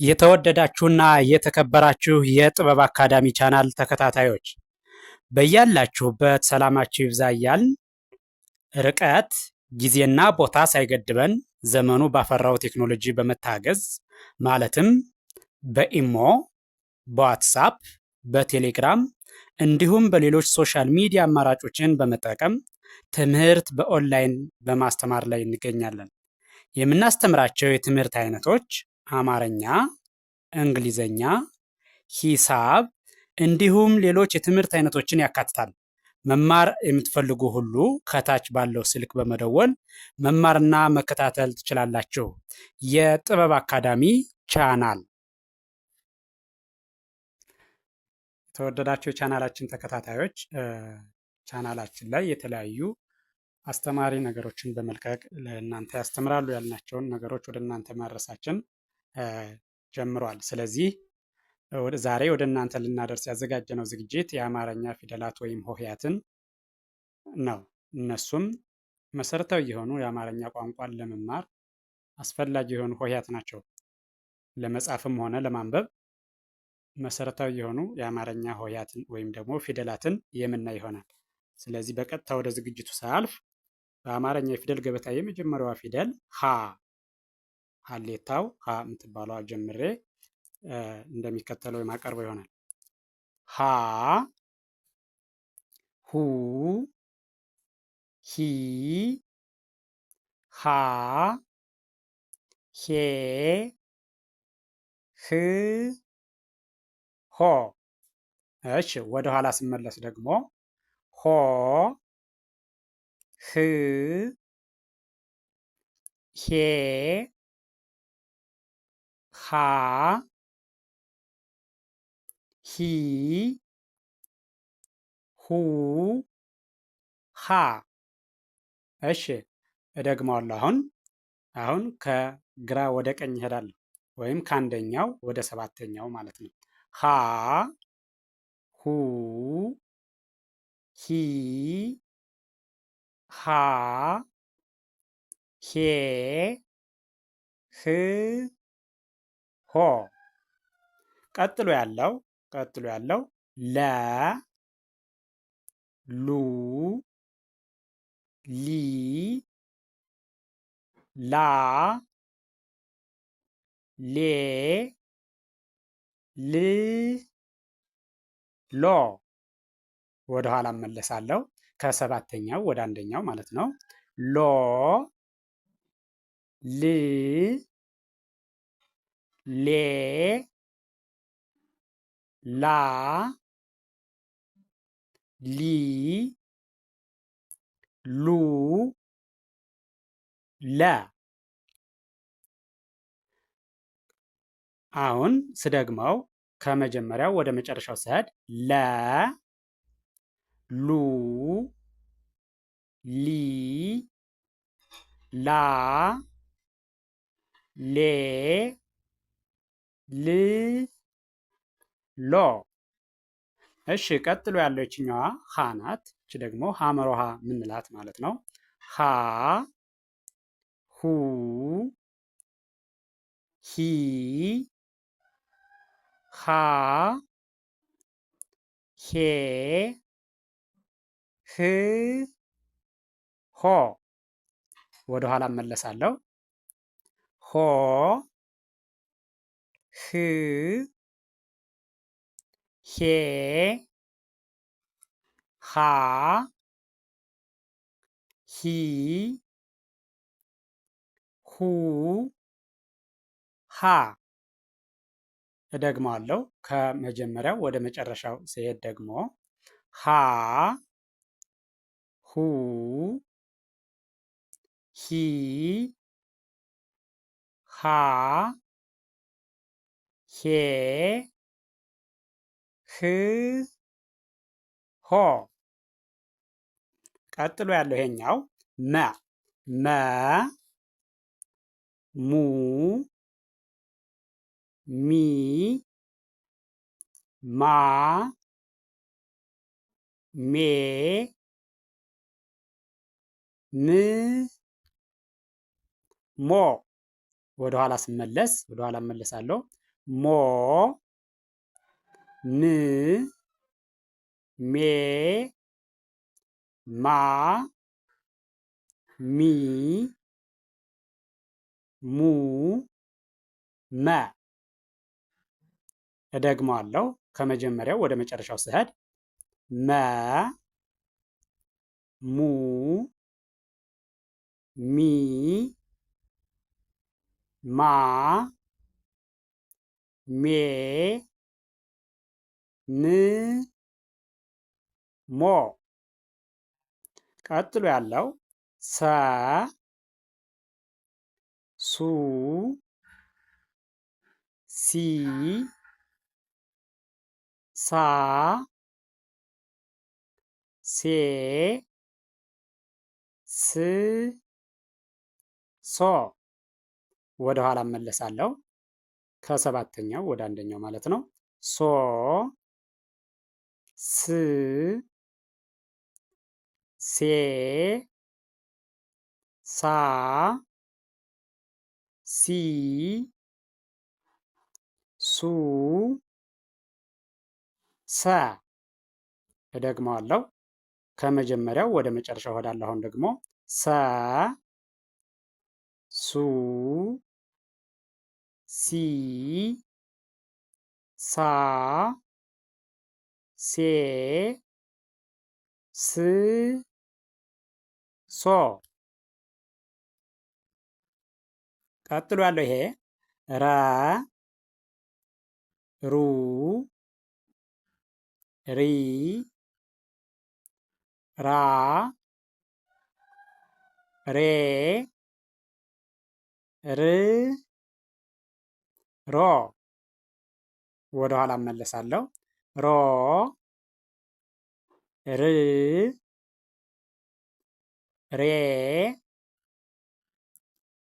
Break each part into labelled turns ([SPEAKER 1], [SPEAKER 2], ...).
[SPEAKER 1] የተወደዳችሁና የተከበራችሁ የጥበብ አካዳሚ ቻናል ተከታታዮች በያላችሁበት ሰላማችሁ ይብዛ እያልን ርቀት ጊዜና ቦታ ሳይገድበን ዘመኑ ባፈራው ቴክኖሎጂ በመታገዝ ማለትም በኢሞ፣ በዋትሳፕ፣ በቴሌግራም እንዲሁም በሌሎች ሶሻል ሚዲያ አማራጮችን በመጠቀም ትምህርት በኦንላይን በማስተማር ላይ እንገኛለን። የምናስተምራቸው የትምህርት አይነቶች አማርኛ፣ እንግሊዘኛ፣ ሂሳብ እንዲሁም ሌሎች የትምህርት አይነቶችን ያካትታል። መማር የምትፈልጉ ሁሉ ከታች ባለው ስልክ በመደወል መማርና መከታተል ትችላላችሁ። የጥበብ አካዳሚ ቻናል። የተወደዳችሁ የቻናላችን ተከታታዮች ቻናላችን ላይ የተለያዩ አስተማሪ ነገሮችን በመልቀቅ ለእናንተ ያስተምራሉ ያልናቸውን ነገሮች ወደ እናንተ ማድረሳችን ጀምሯል። ስለዚህ ዛሬ ወደ እናንተ ልናደርስ ያዘጋጀነው ዝግጅት የአማርኛ ፊደላት ወይም ሆሄያትን ነው። እነሱም መሰረታዊ የሆኑ የአማርኛ ቋንቋን ለመማር አስፈላጊ የሆኑ ሆሄያት ናቸው። ለመጻፍም ሆነ ለማንበብ መሰረታዊ የሆኑ የአማርኛ ሆሄያትን ወይም ደግሞ ፊደላትን የምናይ ይሆናል። ስለዚህ በቀጥታ ወደ ዝግጅቱ ሳያልፍ በአማርኛ የፊደል ገበታ የመጀመሪያዋ ፊደል ሀ ሀሌታው ሀ የምትባለዋ ጀምሬ እንደሚከተለው የማቀርበው ይሆናል። ሀ ሁ ሂ ሃ ሄ ህ ሆ። እሺ ወደ ኋላ ስመለስ ደግሞ ሆ ህ ሄ ሃ ሂ ሁ ሃ። እሺ እደግመዋለሁ። አሁን ከግራ ወደ ቀኝ እሄዳለሁ፣ ወይም ከአንደኛው ወደ ሰባተኛው ማለት ነው። ሀ ሁ ሂ ሃ ሄ ህ ሆ። ቀጥሎ ያለው ለ ሉ ሊ ላ ሌ ል ሎ። ወደ ኋላ እመለሳለሁ፣ ከሰባተኛው ወደ አንደኛው ማለት ነው። ሎ ል ሌ ላ ሊ ሉ ለ። አሁን ስደግመው ከመጀመሪያው ወደ መጨረሻው ስሄድ ለ ሉ ሊ ላ ሌ ል ሎ። እሺ ቀጥሎ ያለው ይችኛዋ ሀ ናት። እቺ ደግሞ ሀመር ውሃ ምንላት ማለት ነው። ሀ ሁ ሂ ሃ ሄ ህ ሆ። ወደ ኋላ እመለሳለሁ። ሆ ህ ሄ ሃ ሂ ሁ ሃ። እደግመዋለሁ። ከመጀመሪያው ወደ መጨረሻው ሲሄድ ደግሞ ሃ ሁ ሂ ሃ ሄ ህ ሆ። ቀጥሎ ያለው ይሄኛው መ መ ሙ ሚ ማ ሜ ም ሞ። ወደኋላ እመለሳለሁ። ሞ ም ሜ ማ ሚ ሙ መ። እደግመዋለሁ ከመጀመሪያው ወደ መጨረሻው ስሄድ መ ሙ ሚ ማ ሜ ም ሞ። ቀጥሎ ያለው ሰ ሱ ሲ ሳ ሴ ስ ሶ። ወደ ኋላ እመለሳለሁ ከሰባተኛው ወደ አንደኛው ማለት ነው። ሶ ስ ሴ ሳ ሲ ሱ ሰ። እደግመዋለሁ ከመጀመሪያው ወደ መጨረሻው እሄዳለሁ። አሁን ደግሞ ሰ ሱ ሲ ሳ ሴ ስ ሶ። ቀጥሎ ያለው ይሄ ረ ሩ ሪ ራ ሬ ር ሮ። ወደ ኋላ እመለሳለሁ። ሮ ር ሬ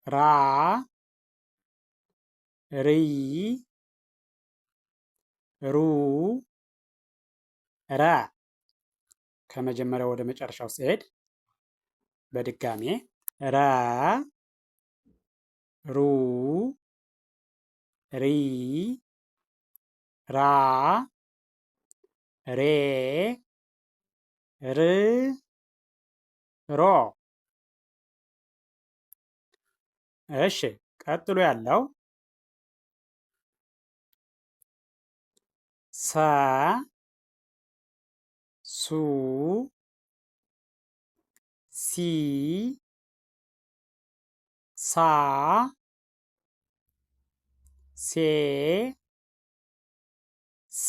[SPEAKER 1] ራ ሪ ሩ ረ። ከመጀመሪያው ወደ መጨረሻው ስሄድ በድጋሜ ረ ሩ ሪ ራ ሬ ር ሮ። እሺ ቀጥሎ ያለው ሰ ሱ ሲ ሳ ሴ ስ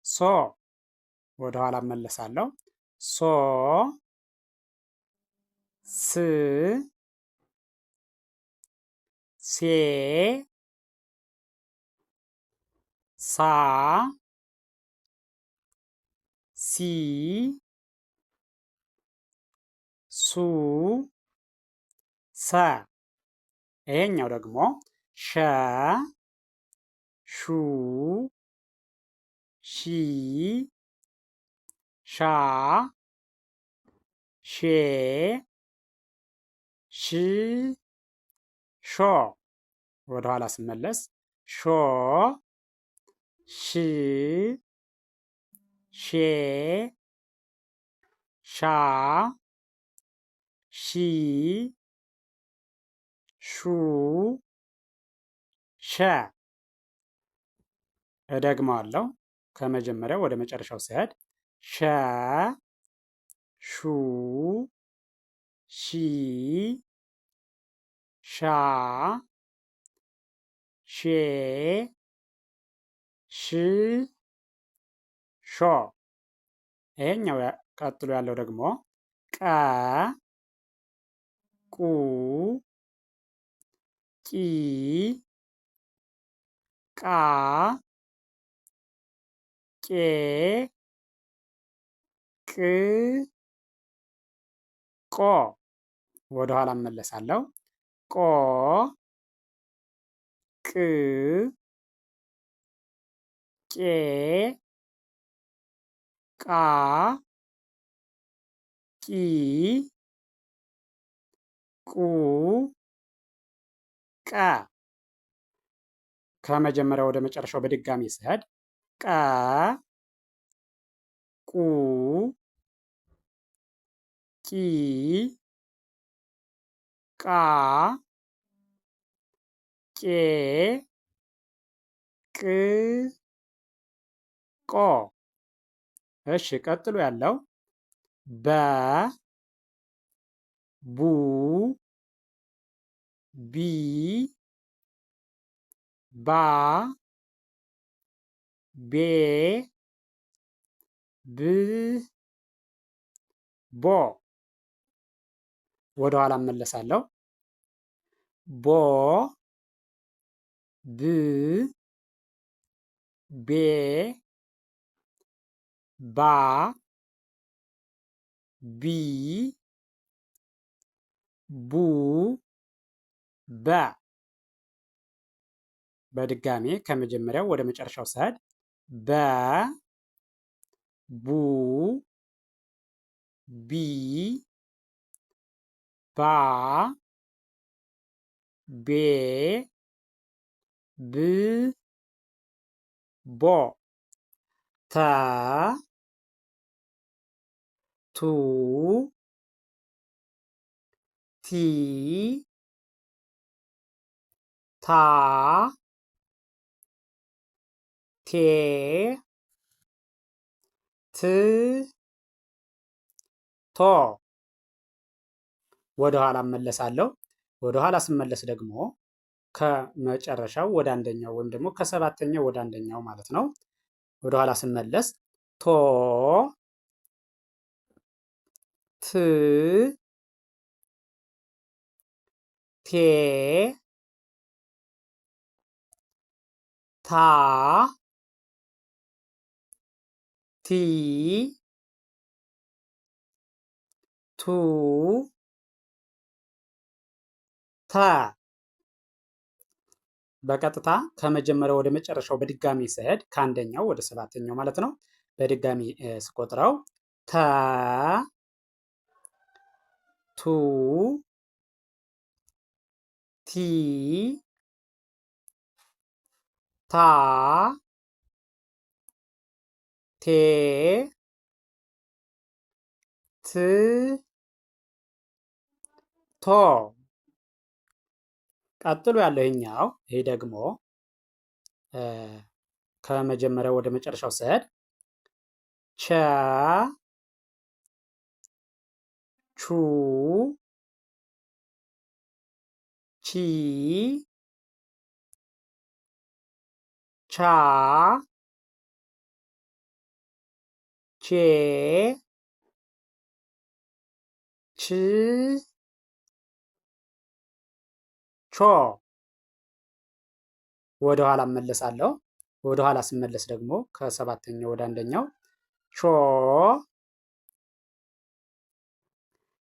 [SPEAKER 1] ሶ። ወደ ኋላ እመለሳለሁ። ሶ ስ ሴ ሳ ሲ ሱ ሰ። ይሄኛው ደግሞ ሸ ሹ ሺ ሻ ሼ ሽ ሾ። ወደ ኋላ ስመለስ ሾ ሽ ሼ ሻ ሺ ሹ ሸ። እደግመዋለሁ ከመጀመሪያው ወደ መጨረሻው ስሄድ ሸ ሹ ሺ ሻ ሼ ሽ ሾ። ይሄኛው ቀጥሎ ያለው ደግሞ ቀ ቁ ቂ ቃ ቄ ቅ ቆ። ወደ ኋላ እመለሳለሁ። ቆ ቅ ቄ ቃ ቂ ቁ ቀ። ከመጀመሪያው ወደ መጨረሻው በድጋሚ ስሄድ ቀ ቁ ቂ ቃ ቄ ቅ ቆ። እሺ ቀጥሎ ያለው በ ቡ ቢ ባ ቤ ብ ቦ። ወደ ኋላ እመለሳለሁ። ቦ ብ ቤ ባ ቢ ቡ በ። በድጋሜ ከመጀመሪያው ወደ መጨረሻው ስሄድ በ ቡ ቢ ባ ቤ ብ ቦ ተ ቱ ቲ ታ ቴ ት ቶ። ወደ ኋላ እመለሳለሁ። ወደ ኋላ ስመለስ ደግሞ ከመጨረሻው ወደ አንደኛው ወይም ደግሞ ከሰባተኛው ወደ አንደኛው ማለት ነው። ወደ ኋላ ስመለስ ቶ ት ቴ ታ ቲ ቱ ተ። በቀጥታ ከመጀመሪያው ወደ መጨረሻው በድጋሚ ስሄድ ከአንደኛው ወደ ሰባተኛው ማለት ነው። በድጋሚ ስቆጥረው ተ ቱ ቲ ታ ቴ ት ቶ። ቀጥሎ ያለው ይሄኛው ይሄ ደግሞ ከመጀመሪያው ወደ መጨረሻው ስሄድ ቸ ቹ ቺ ቻ ቼ ች ቾ። ወደ ኋላ እመለሳለሁ። ወደ ኋላ ስመለስ ደግሞ ከሰባተኛው ወደ አንደኛው ቾ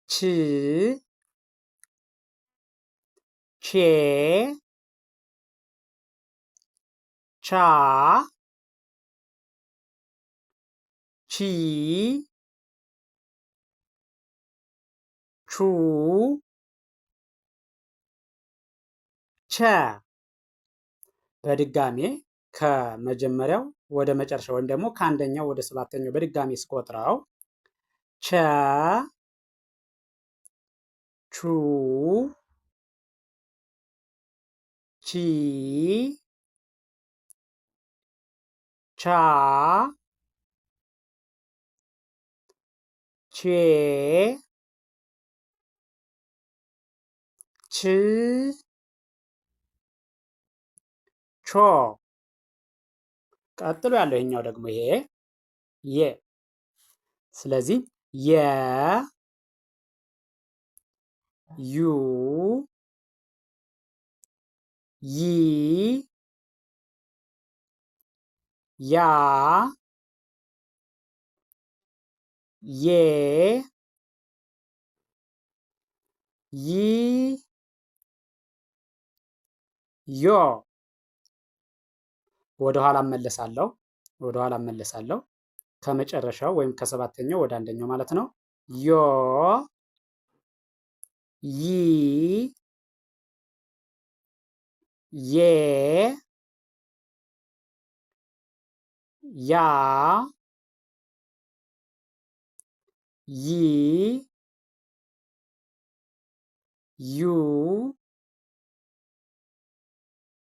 [SPEAKER 1] ች ቼ ቻ ቺ ቹ ቸ። በድጋሜ ከመጀመሪያው ወደ መጨረሻ ወይም ደግሞ ከአንደኛው ወደ ሰባተኛው በድጋሜ ስቆጥረው ቸ ቹ ቺ ቻ ቼ ች ቾ። ቀጥሎ ያለው ይሄኛው ደግሞ ይሄ የ። ስለዚህ የ ዩ ይ ያ ዬ ይ ዮ። ወደ ኋላ እመለሳለሁ። ወደ ኋላ እመለሳለሁ ከመጨረሻው ወይም ከሰባተኛው ወደ አንደኛው ማለት ነው። ዮ ይ ዬ ያ ይ ዩ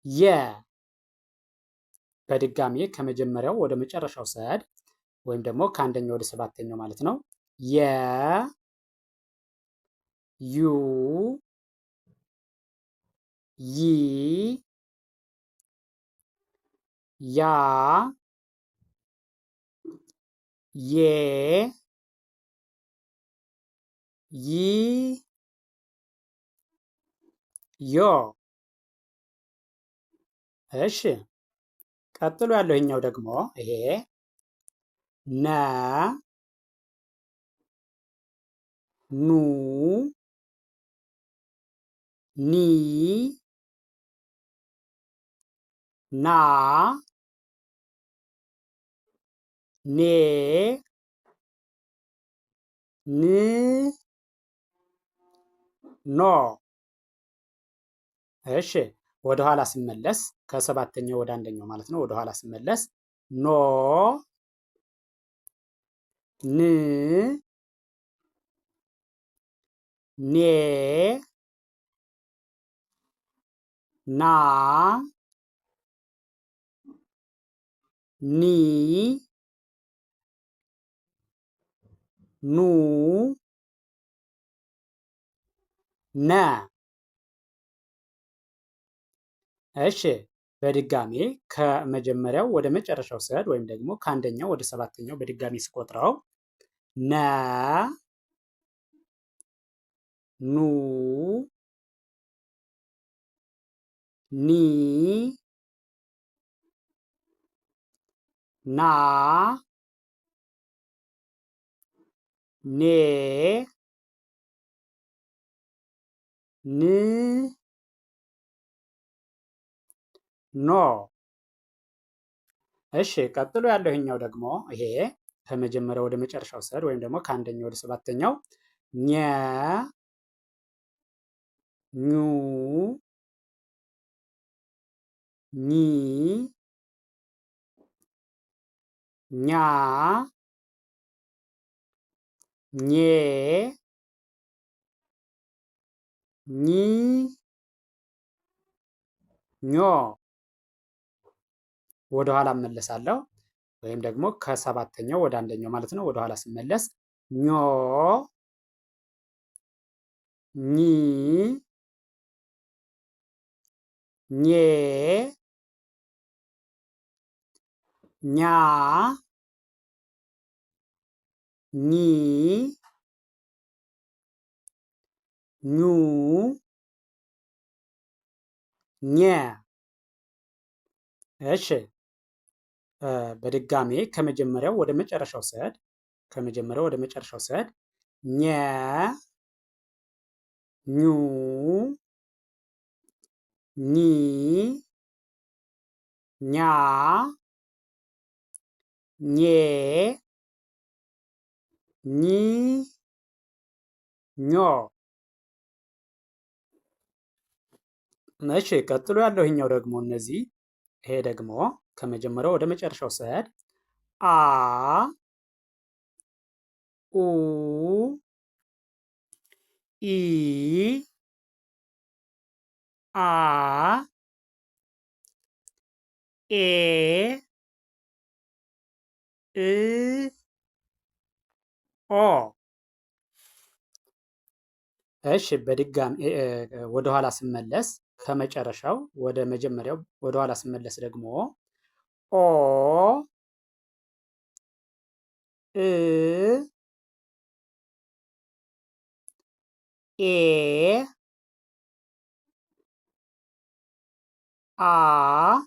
[SPEAKER 1] የ በድጋሜ ከመጀመሪያው ወደ መጨረሻው ሰድ ወይም ደግሞ ከአንደኛው ወደ ሰባተኛው ማለት ነው። የ ዩ ይ ያ ዬ ይ ዮ። እሺ ቀጥሎ ያለው ይሄኛው ደግሞ ይሄ ነ ኑ ኒ ና ኔ ን ኖ። እሺ ወደ ኋላ ስመለስ ከሰባተኛው ወደ አንደኛው ማለት ነው። ወደ ኋላ ስመለስ ኖ ን ኔ ና ኒ ኑ ነ። እሺ በድጋሜ ከመጀመሪያው ወደ መጨረሻው ስሄድ ወይም ደግሞ ከአንደኛው ወደ ሰባተኛው በድጋሚ ስቆጥረው ነ ኑ ኒ ና ኔ ን ኖ። እሺ ቀጥሎ ያለው ይሄኛው ደግሞ ይሄ ከመጀመሪያው ወደ መጨረሻው ስሄድ ወይም ደግሞ ከአንደኛው ወደ ሰባተኛው ኘ ኙ ኚ ኛ ኜ ኚ ኞ። ወደ ኋላ እመለሳለሁ ወይም ደግሞ ከሰባተኛው ወደ አንደኛው ማለት ነው። ወደ ኋላ ስመለስ ኞ ኚ ኜ ኛ ኚ ኙ ኘ። እሺ በድጋሜ ከመጀመሪያው ወደ መጨረሻው ስሄድ ኘ ኙ ኚ ኛ ኜ ኚ ኞ። እሺ ቀጥሎ ያለው ይሄኛው ደግሞ ይሄ ደግሞ ከመጀመሪያው ወደ መጨረሻው ስሄድ አ ኡ ኢ አ ኤ እ ኦ። እሺ በድጋሚ ወደኋላ ስመለስ ከመጨረሻው ወደ መጀመሪያው ወደኋላ ስመለስ ደግሞ ኦ እ ኤ አ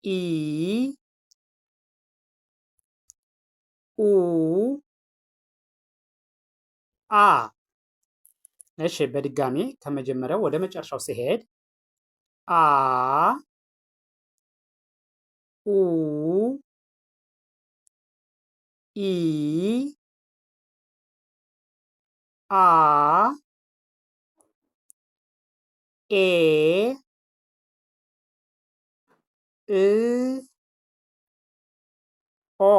[SPEAKER 1] ኢ ኡ አ። እሺ በድጋሚ ከመጀመሪያው ወደ መጨረሻው ሲሄድ አ ኡ ኢ አ ኤ እ ኦ።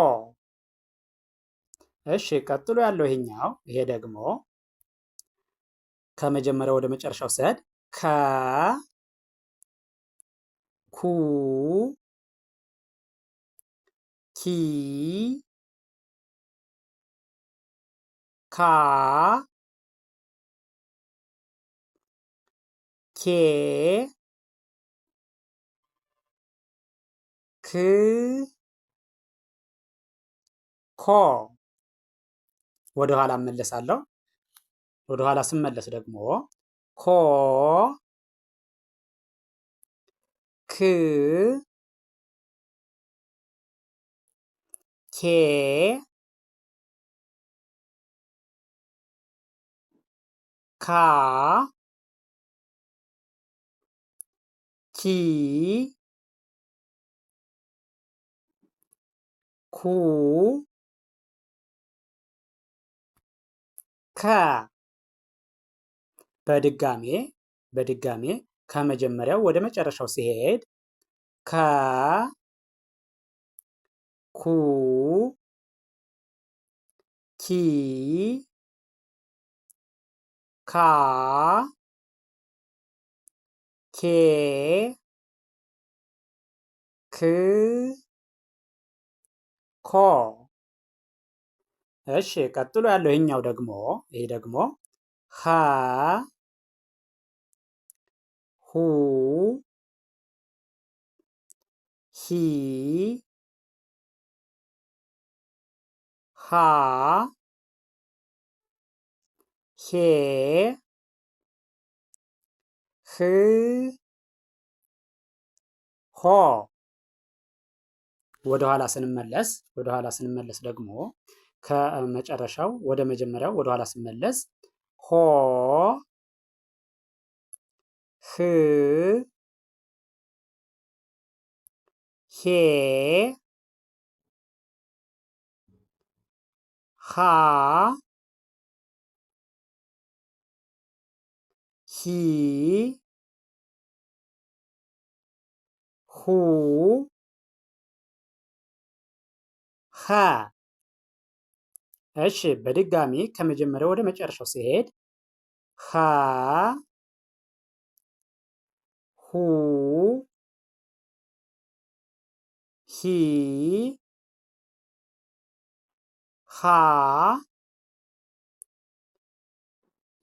[SPEAKER 1] እሺ ቀጥሎ ያለው ይሄኛው ይሄ ደግሞ ከመጀመሪያው ወደ መጨረሻው ስሄድ ከ ኩ ኪ ካ ኬ ክ ኮ። ወደ ኋላ እመለሳለሁ። ወደ ኋላ ስመለስ ደግሞ ኮ ክ ኬ ካ ኪ ኩ ከ። በድጋሜ ከመጀመሪያው ወደ መጨረሻው ሲሄድ ከ ኩ ኪ ካ ኬ ክ ኮ። እሺ ቀጥሎ ያለው ይሄኛው ደግሞ ይሄ ደግሞ ሀ ሁ ሂ ሃ ሄ ህ ሆ። ወደኋላ ስንመለስ ደግሞ ከመጨረሻው ወደ መጀመሪያው ወደኋላ ስንመለስ ሆ ህ ሄ ሃ ሂ ሁ ሃ። እሺ በድጋሚ ከመጀመሪያው ወደ መጨረሻው ሲሄድ ሃ ሁ ሂ ሃ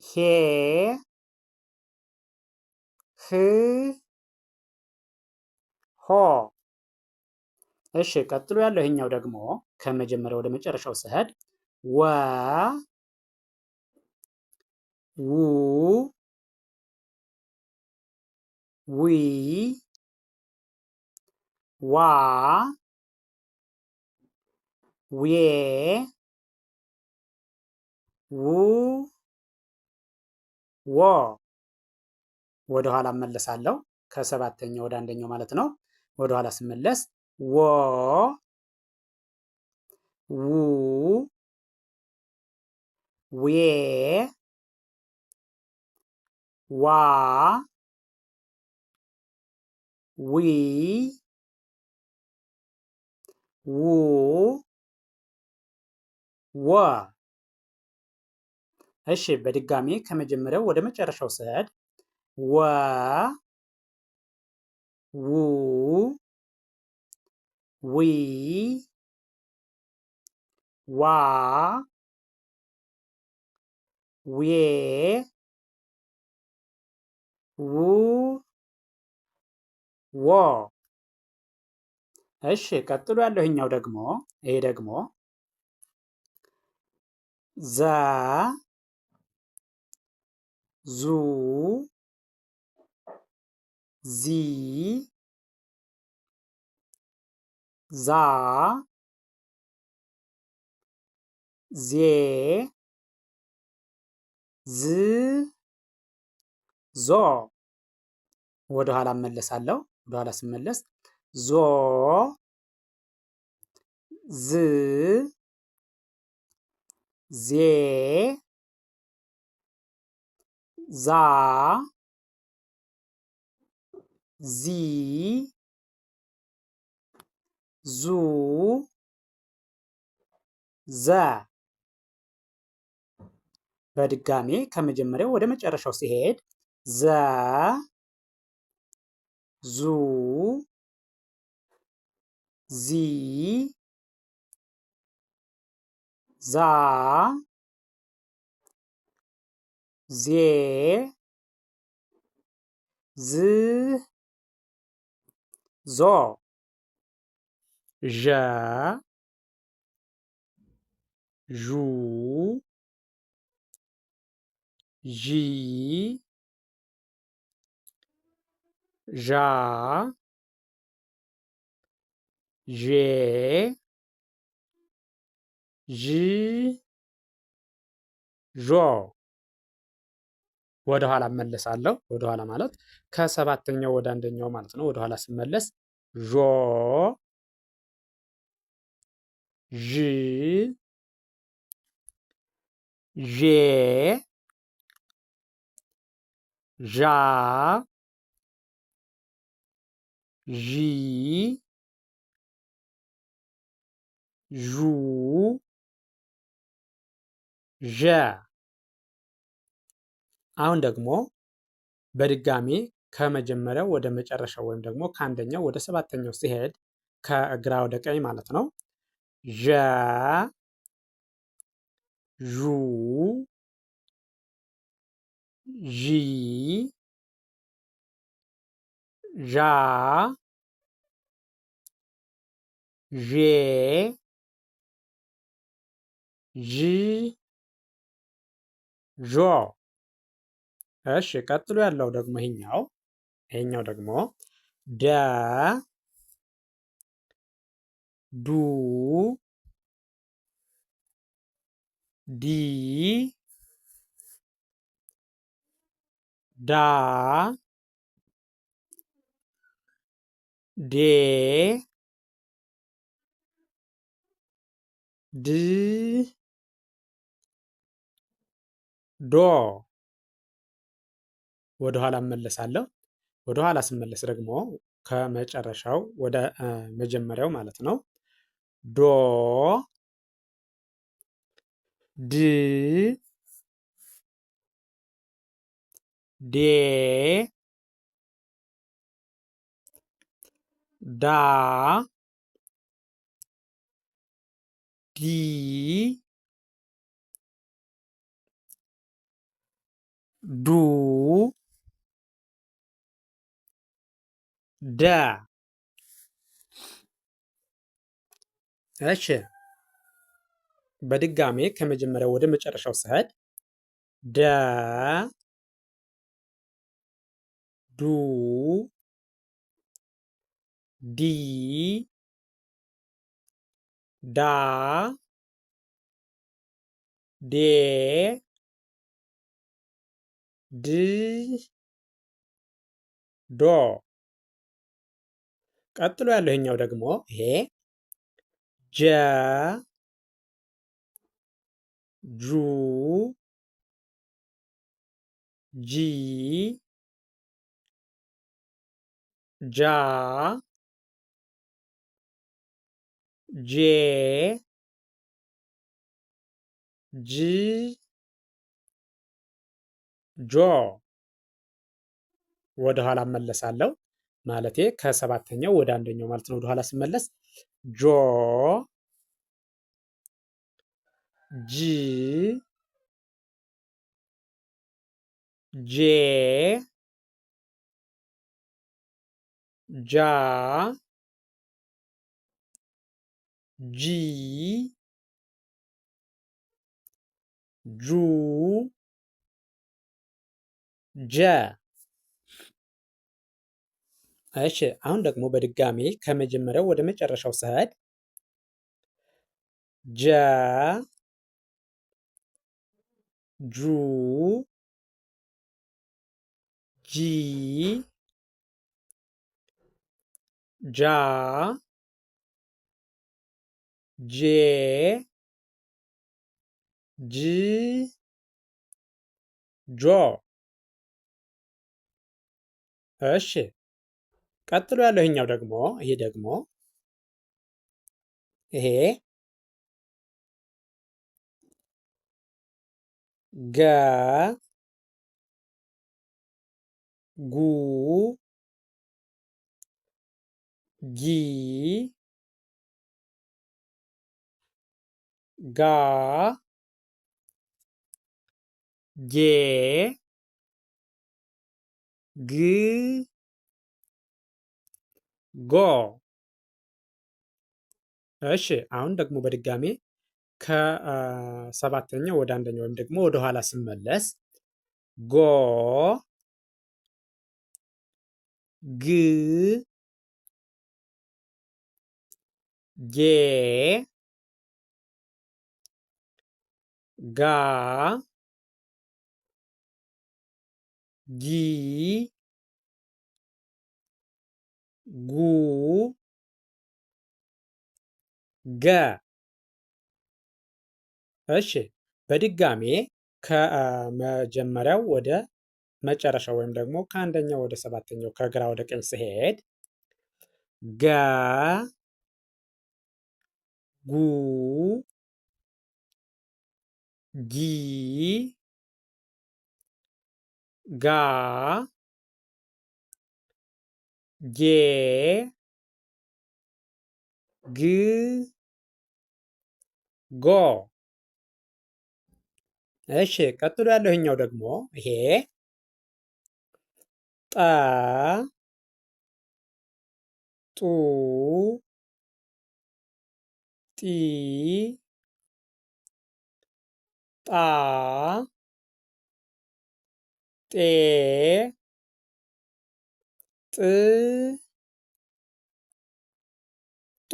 [SPEAKER 1] ሄ ህ ሆ። እሺ ቀጥሎ ያለው ይሄኛው ደግሞ ከመጀመሪያው ወደ መጨረሻው ስሄድ ወ ው ዊ ዋ ዌ ው ወ። ወደ ኋላ እመለሳለሁ። ከሰባተኛው ወደ አንደኛው ማለት ነው። ወደ ኋላ ስመለስ ወ ው ዌ ዋ ዊ ው ወ። እሺ በድጋሚ ከመጀመሪያው ወደ መጨረሻው ስሄድ ወ ው ዊ ዋ ዌ ው ወ። እሺ ቀጥሎ ያለው ይሄኛው ደግሞ ይሄ ደግሞ ዘ ዙ ዚ ዛ ዜ ዝ ዞ። ወደ ኋላ እመለሳለሁ። ወደ ኋላ ስመለስ ዞ ዝ ዜ ዛ ዚ ዙ ዘ በድጋሜ ከመጀመሪያው ወደ መጨረሻው ሲሄድ ዘ ዙ ዚ ዛ ዜ ዝ ዞ ዠ ዡ ዢ ዣ ዤ ዥ ዦ ወደ ኋላ እመለሳለሁ። ወደ ኋላ ማለት ከሰባተኛው ወደ አንደኛው ማለት ነው። ወደ ኋላ ስመለስ ዦ ዥ ዤ ዣ ዢ ዡ ዠ አሁን ደግሞ በድጋሚ ከመጀመሪያው ወደ መጨረሻው ወይም ደግሞ ከአንደኛው ወደ ሰባተኛው ሲሄድ ከግራ ወደ ቀኝ ማለት ነው። ዠ ዡ ዢ ዣ ዤ ዥ ዦ እሺ ቀጥሎ ያለው ደግሞ ይሄኛው ደግሞ ደ ዱ ዲ ዳ ዴ ድ ዶ ወደ ኋላ እመለሳለሁ። ወደ ኋላ ስመለስ ደግሞ ከመጨረሻው ወደ መጀመሪያው ማለት ነው። ዶ ድ ዴ ዳ ዲ ዱ ደ እሺ በድጋሜ ከመጀመሪያው ወደ መጨረሻው ስሄድ ደ ዱ ዲ ዳ ዴ ድ ዶ ቀጥሎ ያለው ይሄኛው ደግሞ ይሄ ጀ ጁ ጂ ጃ ጄ ጅ ጆ ወደ ኋላ እመለሳለሁ። ማለቴ ከሰባተኛው ወደ አንደኛው ማለት ነው። ወደ ኋላ ስመለስ ጆ ጂ ጄ ጃ ጂ ጁ ጀ እሺ አሁን ደግሞ በድጋሚ ከመጀመሪያው ወደ መጨረሻው ስሄድ ጀ ጁ ጂ ጃ ጄ ጅ ጆ እሺ ቀጥሎ ያለው ይሄኛው ደግሞ ይሄ ደግሞ ይሄ ገ ጉ ጊ ጋ ጌ ግ ጎ። እሺ አሁን ደግሞ በድጋሜ ከሰባተኛው ወደ አንደኛው ወይም ደግሞ ወደ ኋላ ስመለስ ጎ ግ ጌ ጋ ጊ ጉ ገ። እሺ በድጋሜ ከመጀመሪያው ወደ መጨረሻው ወይም ደግሞ ከአንደኛው ወደ ሰባተኛው ከግራ ወደ ቀኝ ስሄድ ገ ጉ ጊ ጋ ጌ ግ ጎ። እሺ ቀጥሎ ያለው ይሄኛው ደግሞ ይሄ ጠ ጡ ጢ ጣ ጤ ጥ ጦ።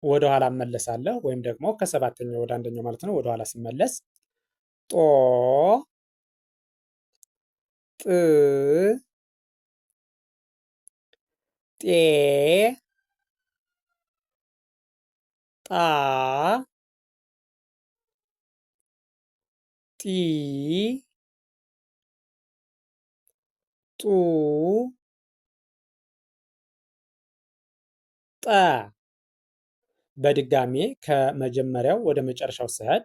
[SPEAKER 1] ወደ ኋላ እመለሳለሁ ወይም ደግሞ ከሰባተኛው ወደ አንደኛው ማለት ነው። ወደ ኋላ ስመለስ ጦ ጥ ጤ ጣ ጢ ጡ ጠ። በድጋሜ ከመጀመሪያው ወደ መጨረሻው ስሄድ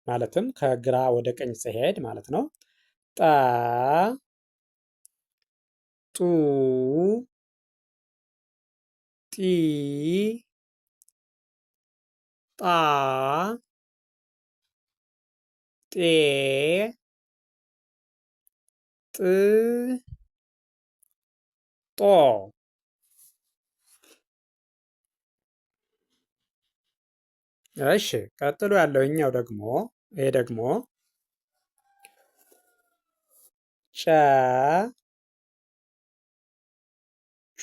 [SPEAKER 1] ማለትም ከግራ ወደ ቀኝ ስሄድ ማለት ነው። ጠ ጡ ጢ ጣ ጤ ጥ ጦ። እሺ ቀጥሎ ያለው እኛው ደግሞ ይሄ ደግሞ ጨ ጩ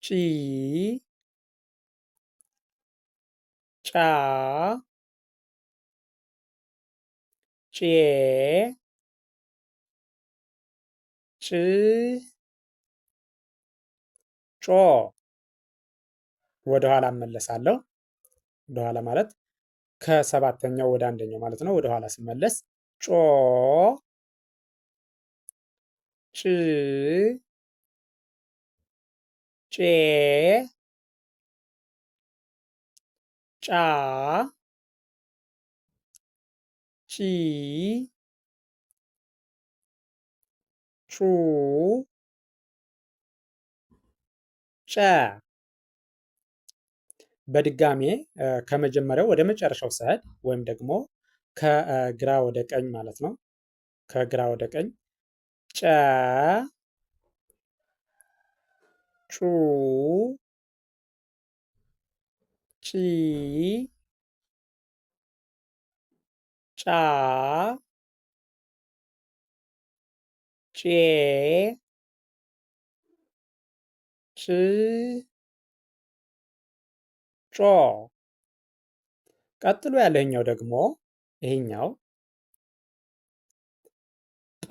[SPEAKER 1] ጪ ጫ ጬ ጭ ጮ። ወደ ኋላ እመለሳለሁ። ወደ ኋላ ማለት ከሰባተኛው ወደ አንደኛው ማለት ነው። ወደ ኋላ ስመለስ ጮ ጭ ጬ ጫ ጪ ጩ ጨ። በድጋሜ ከመጀመሪያው ወደ መጨረሻው ስሄድ ወይም ደግሞ ከግራ ወደ ቀኝ ማለት ነው። ከግራ ወደ ቀኝ ጨ ጩ ጪ ጫ ጬ ጭ ጮ። ቀጥሎ ያለኛው ደግሞ ይሄኛው ጠ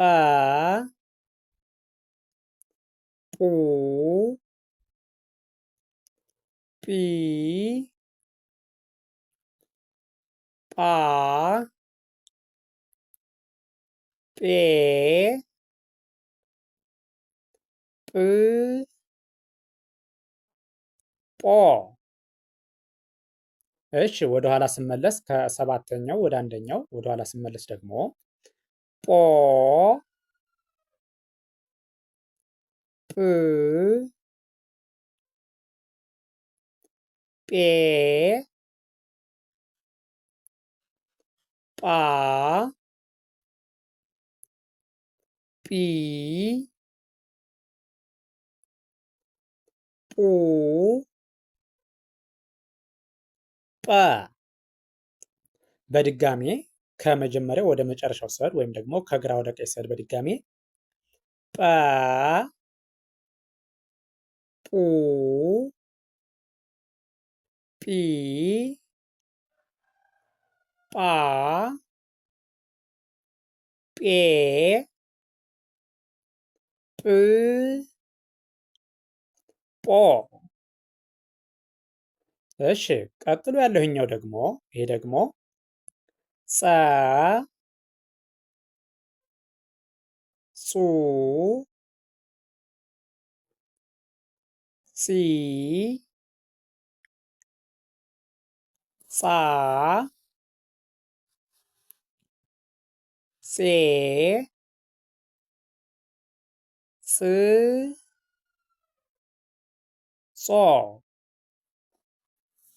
[SPEAKER 1] ጱ ጲ ጳ ጴ ጵ ጶ። እሺ ወደ ኋላ ስመለስ ከሰባተኛው ወደ አንደኛው ወደ ኋላ ስመለስ ደግሞ ጶ ጵ ጴ ጳ ጲ ጱ ጰ። በድጋሜ ከመጀመሪያው ወደ መጨረሻው ስሄድ ወይም ደግሞ ከግራ ወደ ቀኝ ስሄድ በድጋሜ ጰ ጱ ጲ ጳ ጴ ጵ ጶ። እሺ ቀጥሎ ያለውኛው ደግሞ ይሄ ደግሞ ጸ ጹ ጺ ጻ ጼ ጽ ጾ።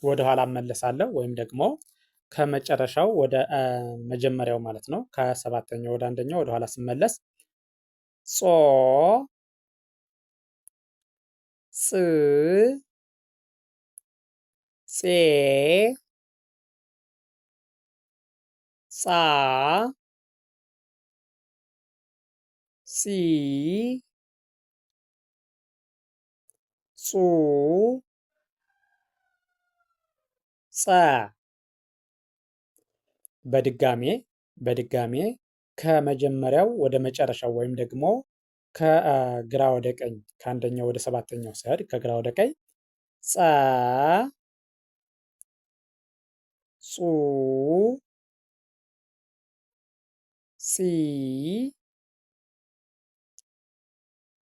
[SPEAKER 1] ወደ ኋላ እመለሳለሁ ወይም ደግሞ ከመጨረሻው ወደ መጀመሪያው ማለት ነው። ከሰባተኛው ወደ አንደኛው ወደ ኋላ ስመለስ ጾ ጽ ጼ ጻ ጺ ጹ ጸ። በድጋሜ ከመጀመሪያው ወደ መጨረሻው ወይም ደግሞ ከግራ ወደ ቀኝ ከአንደኛው ወደ ሰባተኛው ስሄድ ከግራ ወደ ቀኝ ጸ ጹ ጺ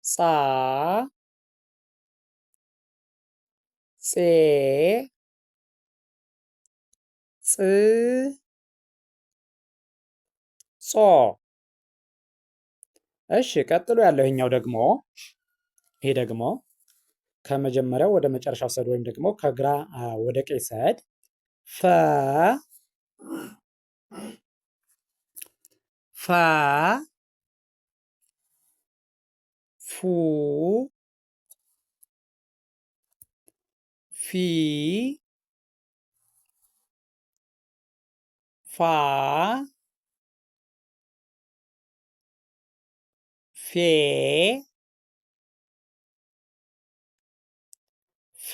[SPEAKER 1] ጻ ጼ ጽ ጾ። እሺ ቀጥሎ ያለው ይሄኛው ደግሞ ይሄ ደግሞ ከመጀመሪያው ወደ መጨረሻው ስሄድ ወይም ደግሞ ከግራ ወደ ቀኝ ስሄድ ፈ ፋ ፉ ፊ ፋ ፌ ፍ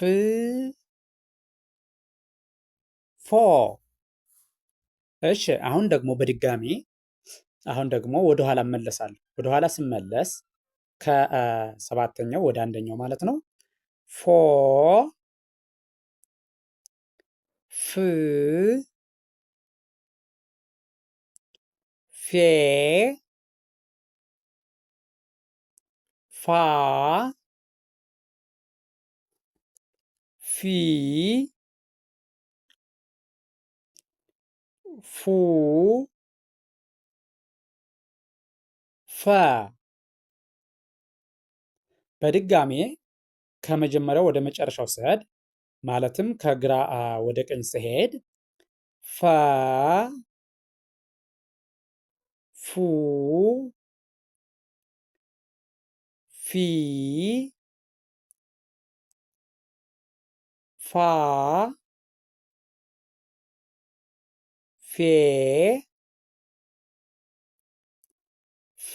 [SPEAKER 1] ፎ። እሺ አሁን ደግሞ በድጋሚ ወደ ኋላ እመለሳለሁ። ወደ ኋላ ስመለስ ከሰባተኛው ወደ አንደኛው ማለት ነው። ፎ ፍ ፌ ፋ ፊ ፉ ፈ። በድጋሜ ከመጀመሪያው ወደ መጨረሻው ስሄድ ማለትም ከግራ ወደ ቀኝ ስሄድ ፈ ፉ ፊ ፋ ፌ ፍ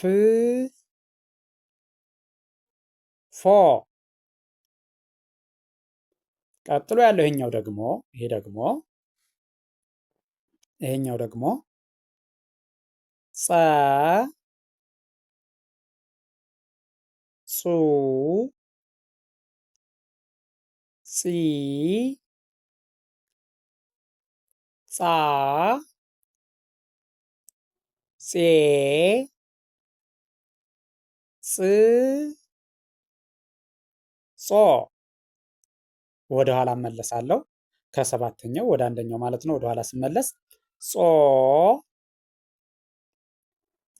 [SPEAKER 1] ፎ። ቀጥሎ ያለው ይሄኛው ደግሞ ጸ ጹ ጺ ጻ ጼ ጽ ጾ። ወደኋላ እመለሳለሁ። ከሰባተኛው ወደ አንደኛው ማለት ነው። ወደኋላ ስመለስ ጾ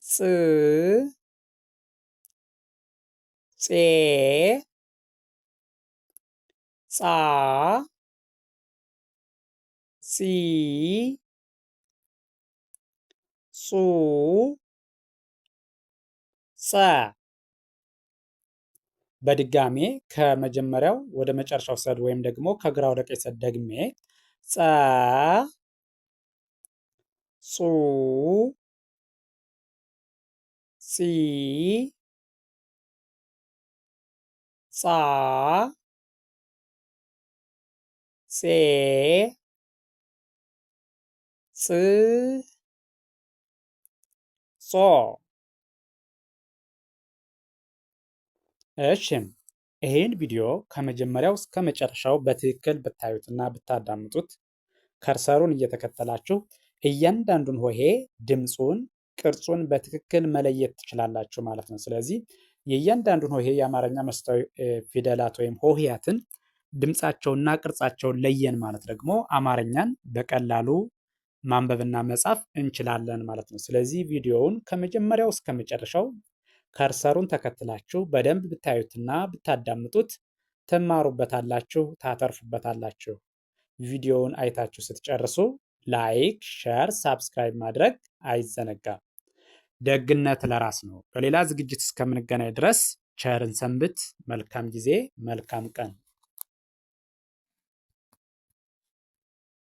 [SPEAKER 1] ጽ ፄ ጻ ጺ ጹ ጸ። በድጋሜ ከመጀመሪያው ወደ መጨረሻው ሰድ ወይም ደግሞ ከግራ ወደ ቀኝ ሰድ ደግሜ ጸ ጹ ጺ ጻ ፄ ጽ ጾ። እሺም ይሄን ቪዲዮ ከመጀመሪያው እስከ መጨረሻው በትክክል ብታዩትና ብታዳምጡት ከርሰሩን እየተከተላችሁ እያንዳንዱን ሆሄ ድምፁን፣ ቅርጹን በትክክል መለየት ትችላላችሁ ማለት ነው። ስለዚህ የእያንዳንዱን ሆሄ የአማርኛ መስታዊ ፊደላት ወይም ሆሄያትን ድምፃቸውና ቅርጻቸውን ለየን ማለት ደግሞ አማርኛን በቀላሉ ማንበብና መጻፍ እንችላለን ማለት ነው። ስለዚህ ቪዲዮውን ከመጀመሪያው እስከ መጨረሻው ከርሰሩን ተከትላችሁ በደንብ ብታዩትና ብታዳምጡት ትማሩበታላችሁ፣ ታተርፉበታላችሁ። ቪዲዮውን አይታችሁ ስትጨርሱ ላይክ፣ ሸር፣ ሳብስክራይብ ማድረግ አይዘነጋም። ደግነት ለራስ ነው። በሌላ ዝግጅት እስከምንገናኝ ድረስ ቸርን ሰንብት። መልካም ጊዜ፣ መልካም ቀን